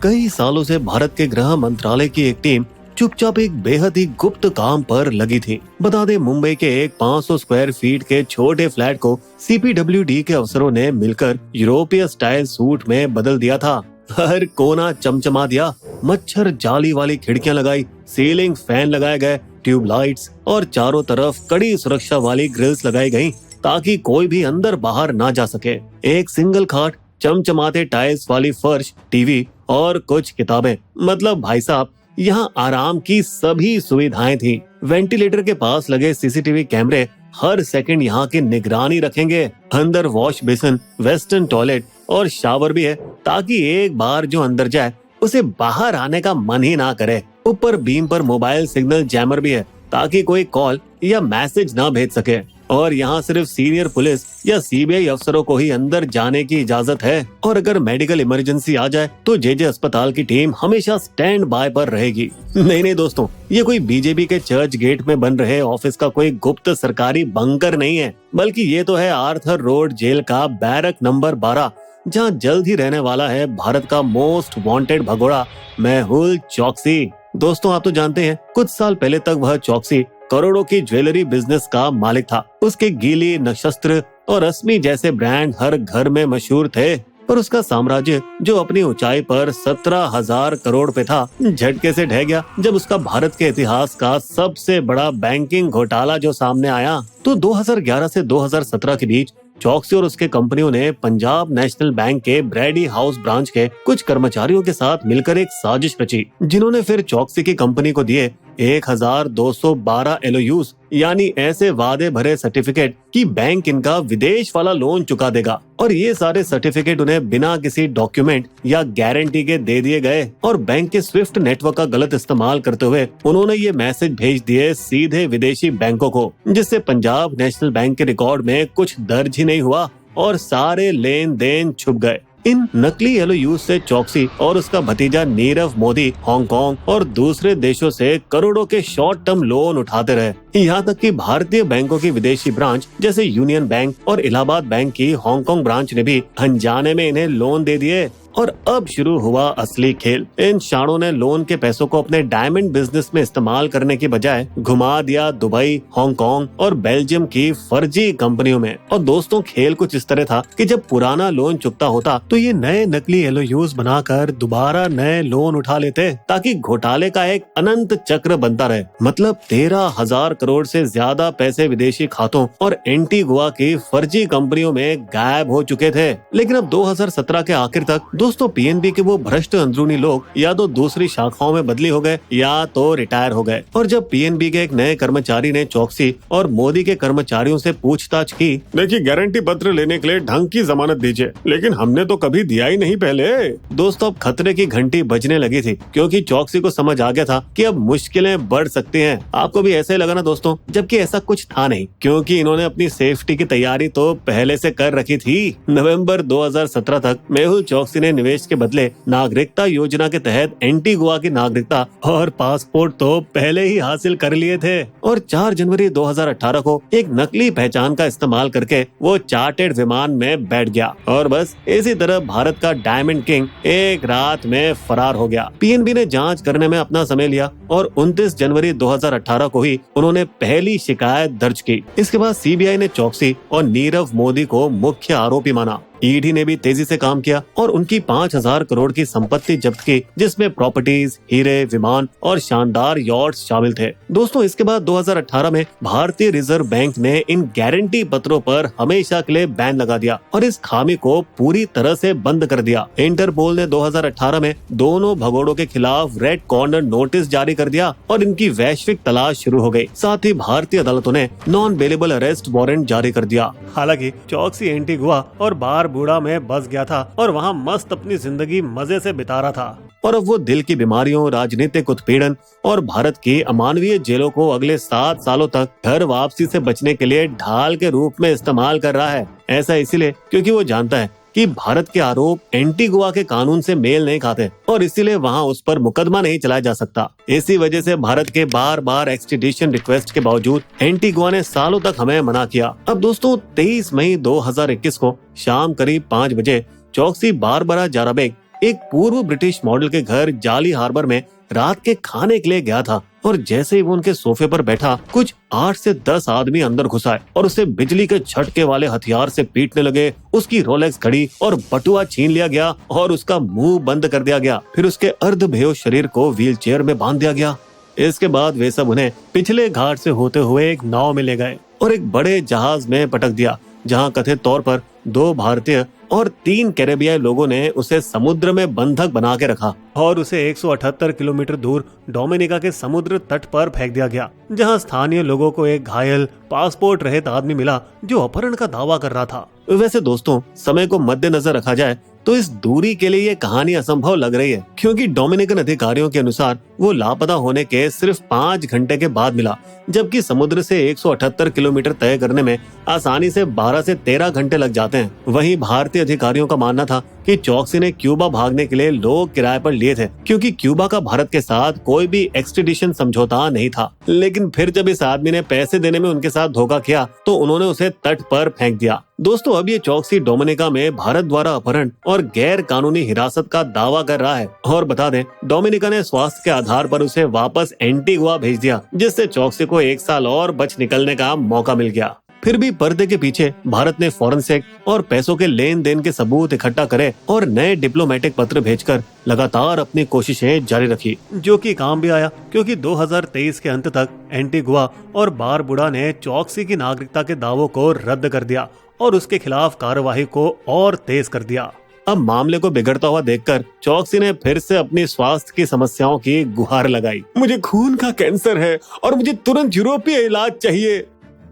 कई सालों से भारत के गृह मंत्रालय की एक टीम चुपचाप एक बेहद ही गुप्त काम पर लगी थी। बता दे, मुंबई के एक 500 स्क्वायर फीट के छोटे फ्लैट को CPWD के अफसरों ने मिलकर यूरोपीय स्टाइल सूट में बदल दिया था। हर कोना चमचमा दिया, मच्छर जाली वाली खिड़कियां लगाई, सीलिंग फैन लगाए गए, ट्यूबलाइट्स और चारों तरफ कड़ी सुरक्षा वाली ग्रिल्स लगाई गयी ताकि कोई भी अंदर बाहर ना जा सके। एक सिंगल खाट, चमचमाते टाइल्स वाली फर्श, टीवी और कुछ किताबें। मतलब भाई साहब, यहाँ आराम की सभी सुविधाएं थी। वेंटिलेटर के पास लगे CCTV कैमरे हर सेकंड यहाँ की निगरानी रखेंगे। अंदर वॉश बेसिन, वेस्टर्न टॉयलेट और शावर भी है ताकि एक बार जो अंदर जाए उसे बाहर आने का मन ही ना करे। ऊपर बीम पर मोबाइल सिग्नल जैमर भी है ताकि कोई कॉल या मैसेज ना भेज सके। और यहाँ सिर्फ सीनियर पुलिस या CBI अफसरों को ही अंदर जाने की इजाजत है। और अगर मेडिकल इमरजेंसी आ जाए तो JJ अस्पताल की टीम हमेशा स्टैंड बाय पर रहेगी। नहीं दोस्तों, ये कोई BJP के चर्च गेट में बन रहे ऑफिस का कोई गुप्त सरकारी बंकर नहीं है, बल्कि ये तो है आर्थर रोड जेल का बैरक नंबर 12, जहाँ जल्द ही रहने वाला है भारत का मोस्ट वांटेड भगोड़ा मेहुल चौकसी। दोस्तों, आप तो जानते हैं कुछ साल पहले तक वह चौकसी करोड़ों की ज्वेलरी बिजनेस का मालिक था। उसके गीली, नक्षत्र और रश्मि जैसे ब्रांड हर घर में मशहूर थे। पर उसका साम्राज्य जो अपनी ऊंचाई पर 17,000 करोड़ पे था, झटके से ढह गया जब उसका भारत के इतिहास का सबसे बड़ा बैंकिंग घोटाला जो सामने आया। तो 2011 से 2017 के बीच चौकसी और उसके कंपनियों ने पंजाब नेशनल बैंक के ब्रैडी हाउस ब्रांच के कुछ कर्मचारियों के साथ मिलकर एक साजिश रची, जिन्होंने फिर चौकसी की कंपनी को दिए 1212 LOUs, यानी ऐसे वादे भरे सर्टिफिकेट कि बैंक इनका विदेश वाला लोन चुका देगा। और ये सारे सर्टिफिकेट उन्हें बिना किसी डॉक्यूमेंट या गारंटी के दे दिए गए। और बैंक के स्विफ्ट नेटवर्क का गलत इस्तेमाल करते हुए उन्होंने ये मैसेज भेज दिए सीधे विदेशी बैंकों को, जिससे पंजाब नेशनल बैंक के रिकॉर्ड में कुछ दर्ज ही नहीं हुआ और सारे लेन देन छुप गए। इन नकली LOUs से चौकसी और उसका भतीजा नीरव मोदी हांगकांग और दूसरे देशों से करोड़ों के शॉर्ट टर्म लोन उठाते रहे। यहाँ तक कि भारतीय बैंकों की विदेशी ब्रांच जैसे यूनियन बैंक और इलाहाबाद बैंक की हांगकांग ब्रांच ने भी अनजाने में इन्हें लोन दे दिए। और अब शुरू हुआ असली खेल। इन शाणों ने लोन के पैसों को अपने डायमंड बिजनेस में इस्तेमाल करने की बजाय घुमा दिया दुबई, हांगकांग और बेल्जियम की फर्जी कंपनियों में। और दोस्तों, खेल कुछ इस तरह था कि जब पुराना लोन चुकता होता तो ये नए नकली LOUs बनाकर दोबारा नए लोन उठा लेते ताकि घोटाले का एक अनंत चक्र बनता रहे। मतलब 13,000 करोड़ से ज्यादा पैसे विदेशी खातों और एंटीगुआ की फर्जी कंपनियों में गायब हो चुके थे। लेकिन अब 2017 के आखिर तक दोस्तों PNB के वो भ्रष्ट अंदरूनी लोग या तो दूसरी शाखाओं में बदली हो गए या तो रिटायर हो गए। और जब PNB के एक नए कर्मचारी ने चौकसी और मोदी के कर्मचारियों से पूछताछ की, देखिए गारंटी पत्र लेने के लिए ढंग की जमानत दीजिए, लेकिन हमने तो कभी दिया ही नहीं पहले। दोस्तों, अब खतरे की घंटी बजने लगी थी, क्योंकि चौकसी को समझ आ गया था कि अब मुश्किलें बढ़ सकती हैं। आपको भी ऐसे लगा ना दोस्तों? जबकि ऐसा कुछ था नहीं, क्योंकि इन्होंने अपनी सेफ्टी की तैयारी तो पहले से कर रखी थी। नवंबर 2017 तक मेहुल चौकसी ने निवेश के बदले नागरिकता योजना के तहत एंटीगुआ की नागरिकता और पासपोर्ट तो पहले ही हासिल कर लिए थे। और 4 जनवरी 2018 को एक नकली पहचान का इस्तेमाल करके वो चार्टर्ड विमान में बैठ गया और बस इसी तरह भारत का डायमंड किंग एक रात में फरार हो गया। PNB ने जांच करने में अपना समय लिया और 29 जनवरी 2018 को ही उन्होंने पहली शिकायत दर्ज की। इसके बाद CBI ने चौकसी और नीरव मोदी को मुख्य आरोपी माना। ED ने भी तेजी से काम किया और उनकी 5,000 करोड़ की संपत्ति जब्त की, जिसमें प्रॉपर्टीज, हीरे, विमान और शानदार यॉट्स शामिल थे। दोस्तों, इसके बाद 2018 में भारतीय रिजर्व बैंक ने इन गारंटी पत्रों पर हमेशा के लिए बैन लगा दिया और इस खामी को पूरी तरह से बंद कर दिया। इंटरपोल ने 2018 में दोनों भगोड़ों के खिलाफ रेड कॉर्नर नोटिस जारी कर दिया और इनकी वैश्विक तलाश शुरू हो गई। साथ ही भारतीय अदालतों ने नॉन बेलेबल अरेस्ट वारंट जारी कर दिया। हालांकि चौकसी एंटीगुआ और बूढ़ा में बस गया था और वहाँ मस्त अपनी जिंदगी मजे से बिता रहा था। और अब वो दिल की बीमारियों, राजनीतिक उत्पीड़न और भारत की अमानवीय जेलों को अगले 7 सालों तक घर वापसी से बचने के लिए ढाल के रूप में इस्तेमाल कर रहा है। ऐसा इसीलिए क्योंकि वो जानता है कि भारत के आरोप एंटीगुआ के कानून से मेल नहीं खाते और इसीलिए वहां उस पर मुकदमा नहीं चलाया जा सकता। इसी वजह से भारत के बार बार एक्सट्रेडिशन रिक्वेस्ट के बावजूद एंटीगुआ ने सालों तक हमें मना किया। अब दोस्तों 23 मई 2021 को शाम करीब 5 बजे चौकसी बारबरा जाराबेग एक पूर्व ब्रिटिश मॉडल के घर जाली हार्बर में रात के खाने के लिए गया था और जैसे ही वो उनके सोफे पर बैठा, कुछ 8 से 10 आदमी अंदर घुस आए और उसे बिजली के झटके वाले हथियार से पीटने लगे। उसकी रोलेक्स घड़ी और बटुआ छीन लिया गया और उसका मुंह बंद कर दिया गया। फिर उसके अर्धबेहोश शरीर को व्हीलचेयर में बांध दिया गया। इसके बाद वे सब उन्हें पिछले घाट से होते हुए एक नाव में ले गए और एक बड़े जहाज में पटक दिया, जहां कथित तौर पर 2 भारतीय और 3 कैरेबियाई लोगों ने उसे समुद्र में बंधक बना के रखा और उसे 178 किलोमीटर दूर डोमिनिका के समुद्र तट पर फेंक दिया गया, जहां स्थानीय लोगों को एक घायल पासपोर्ट रहित आदमी मिला जो अपहरण का दावा कर रहा था। वैसे दोस्तों, समय को मद्देनजर रखा जाए तो इस दूरी के लिए ये कहानी असंभव लग रही है, क्योंकि डोमिनिकन अधिकारियों के अनुसार वो लापता होने के सिर्फ 5 घंटे के बाद मिला, जबकि समुद्र से 178 किलोमीटर तय करने में आसानी से 12 से 13 घंटे लग जाते हैं। वहीं भारतीय अधिकारियों का मानना था कि चौकसी ने क्यूबा भागने के लिए लोग किराए पर लिए थे, क्योंकि क्यूबा का भारत के साथ कोई भी एक्सट्रेडिशन समझौता नहीं था। लेकिन फिर जब इस आदमी ने पैसे देने में उनके साथ धोखा किया तो उन्होंने उसे तट पर फेंक दिया। दोस्तों, अब ये चौकसी डोमिनिका में भारत द्वारा अपहरण और गैर कानूनी हिरासत का दावा कर रहा है। और बता दें, डोमिनिका ने स्वास्थ्य के आधार पर उसे वापस एंटीगुआ भेज दिया, जिससे चौकसी को 1 साल और बच निकलने का मौका मिल गया। फिर भी पर्दे के पीछे भारत ने फॉरेंसिक और पैसों के लेन देन के सबूत इकट्ठा करे और नए डिप्लोमेटिक पत्र भेजकर लगातार अपनी कोशिशें जारी रखी, जो कि काम भी आया, क्योंकि 2023 के अंत तक एंटीगुआ और बारबुडा ने चौकसी की नागरिकता के दावों को रद्द कर दिया और उसके खिलाफ कार्यवाही को और तेज कर दिया। अब मामले को बिगड़ता हुआ देखकर चौकसी ने फिर से अपनी स्वास्थ्य की समस्याओं की गुहार लगाई। मुझे खून का कैंसर है और मुझे तुरंत यूरोपीय इलाज चाहिए।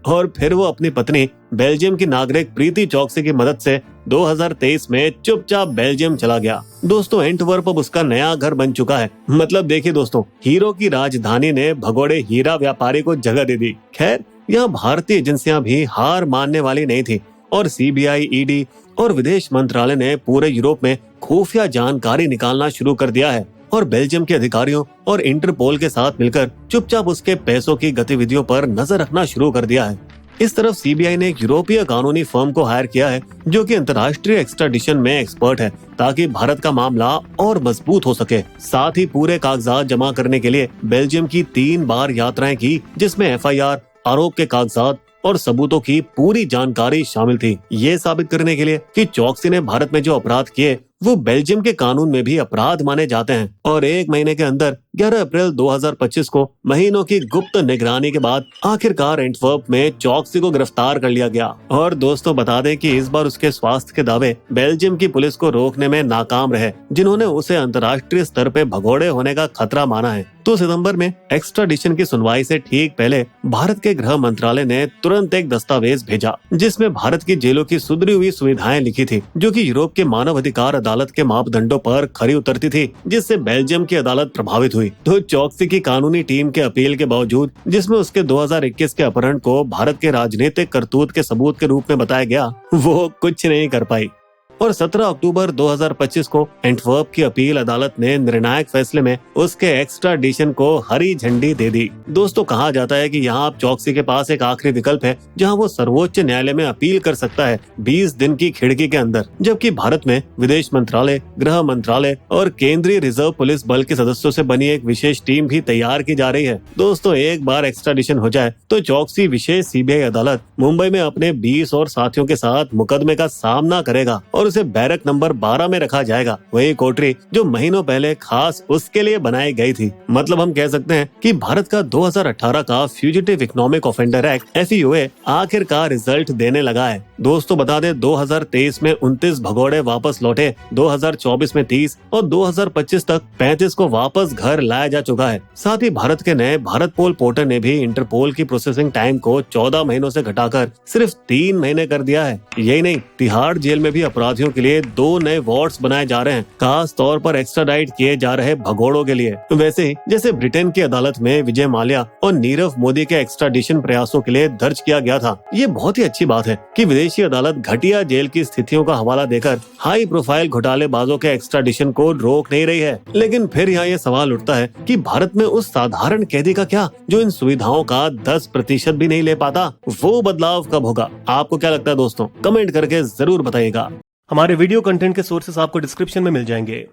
और फिर वो अपनी पत्नी बेल्जियम की नागरिक प्रीति चौकसी की मदद से 2023 में चुपचाप बेल्जियम चला गया। दोस्तों, एंटवर्प अब उसका नया घर बन चुका है। मतलब देखिए दोस्तों, हीरो की राजधानी ने भगोड़े हीरा व्यापारी को जगह दे दी। खैर, यहाँ भारतीय एजेंसियां भी हार मानने वाली नहीं थी और सीबीआई, ईडी और विदेश मंत्रालय ने पूरे यूरोप में खुफिया जानकारी निकालना शुरू कर दिया है और बेल्जियम के अधिकारियों और इंटरपोल के साथ मिलकर चुपचाप उसके पैसों की गतिविधियों पर नजर रखना शुरू कर दिया है। इस तरफ सीबीआई ने एक यूरोपीय कानूनी फर्म को हायर किया है जो कि अंतर्राष्ट्रीय एक्स्ट्राडिशन में एक्सपर्ट है, ताकि भारत का मामला और मजबूत हो सके। साथ ही पूरे कागजात जमा करने के लिए बेल्जियम की 3 बार यात्राएं की, जिसमें एफआईआर, आरोप के कागजात और सबूतों की पूरी जानकारी शामिल थी। ये साबित करने के लिए कि चौकसी ने भारत में जो अपराध किए वो बेल्जियम के कानून में भी अपराध माने जाते हैं। और 1 महीने के अंदर 11 अप्रैल 2025 को महीनों की गुप्त निगरानी के बाद आखिरकार एंटवर्प में चौकसी को गिरफ्तार कर लिया गया। और दोस्तों, बता दें कि इस बार उसके स्वास्थ्य के दावे बेल्जियम की पुलिस को रोकने में नाकाम रहे, जिन्होंने उसे अंतर्राष्ट्रीय स्तर पे भगोड़े होने का खतरा माना है। तो सितंबर में एक्स्ट्राडिशन की सुनवाई से ठीक पहले भारत के गृह मंत्रालय ने तुरंत एक दस्तावेज भेजा, जिसमें भारत की जेलों की सुधरी हुई सुविधाएं लिखी थी, जो कि यूरोप के मानव अधिकार अदालत के मापदंडों पर खरी उतरती थी, जिससे बेल्जियम की अदालत प्रभावित हुई। तो चौकसी की कानूनी टीम के अपील के बावजूद, जिसमें उसके 2021 के अपहरण को भारत के राजनीतिक करतूत के सबूत के रूप में बताया गया, वो कुछ नहीं कर पाई। और 17 अक्टूबर 2025 को एंटवर्प की अपील अदालत ने निर्णायक फैसले में उसके एक्स्ट्राडिशन को हरी झंडी दे दी। दोस्तों, कहा जाता है कि यहाँ अब चौकसी के पास एक आखिरी विकल्प है, जहाँ वो सर्वोच्च न्यायालय में अपील कर सकता है 20 दिन की खिड़की के अंदर, जबकि भारत में विदेश मंत्रालय, गृह मंत्रालय और केंद्रीय रिजर्व पुलिस बल के सदस्यों से बनी एक विशेष टीम भी तैयार की जा रही है। दोस्तों, एक बार एक्स्ट्राडिशन हो जाए तो चौकसी विशेष सीबीआई अदालत मुंबई में अपने 20 और साथियों के साथ मुकदमे का सामना करेगा और उसे बैरक नंबर 12 में रखा जाएगा, वही कोठरी जो महीनों पहले खास उसके लिए बनाई गई थी। मतलब हम कह सकते हैं कि भारत का 2018 का fugitive economic offender act FEOA आखिरकार रिजल्ट देने लगा है। दोस्तों, बता दें 2023 में 29 भगोड़े वापस लौटे, 2024 में 30 और 2025 तक 35 को वापस घर लाया जा चुका है। साथ ही भारत के नए भारत पोल पोर्टल ने भी इंटरपोल की प्रोसेसिंग टाइम को 14 महीनों से घटाकर सिर्फ 3 महीने कर दिया है। यही नहीं, तिहाड़ जेल में भी अपराधियों के लिए 2 नए वार्ड्स बनाए जा रहे हैं, खास तौर पर एक्स्ट्राडाइट किए जा रहे भगोड़ों के लिए। वैसे ही जैसे ब्रिटेन की अदालत में विजय माल्या और नीरव मोदी के एक्स्ट्राडिशन प्रयासों के लिए दर्ज किया गया था। ये बहुत ही अच्छी बात है कि विदेशी अदालत घटिया जेल की स्थितियों का हवाला देकर हाई प्रोफाइल घोटालेबाजों के एक्स्ट्राडिशन को रोक नहीं रही है। लेकिन फिर यहाँ ये सवाल उठता है कि भारत में उस साधारण कैदी का क्या, जो इन सुविधाओं का 10% भी नहीं ले पाता? वो बदलाव कब होगा? आपको क्या लगता है दोस्तों? कमेंट करके जरूर बताइएगा। हमारे वीडियो कंटेंट के सोर्सेस आपको डिस्क्रिप्शन में मिल जाएंगे।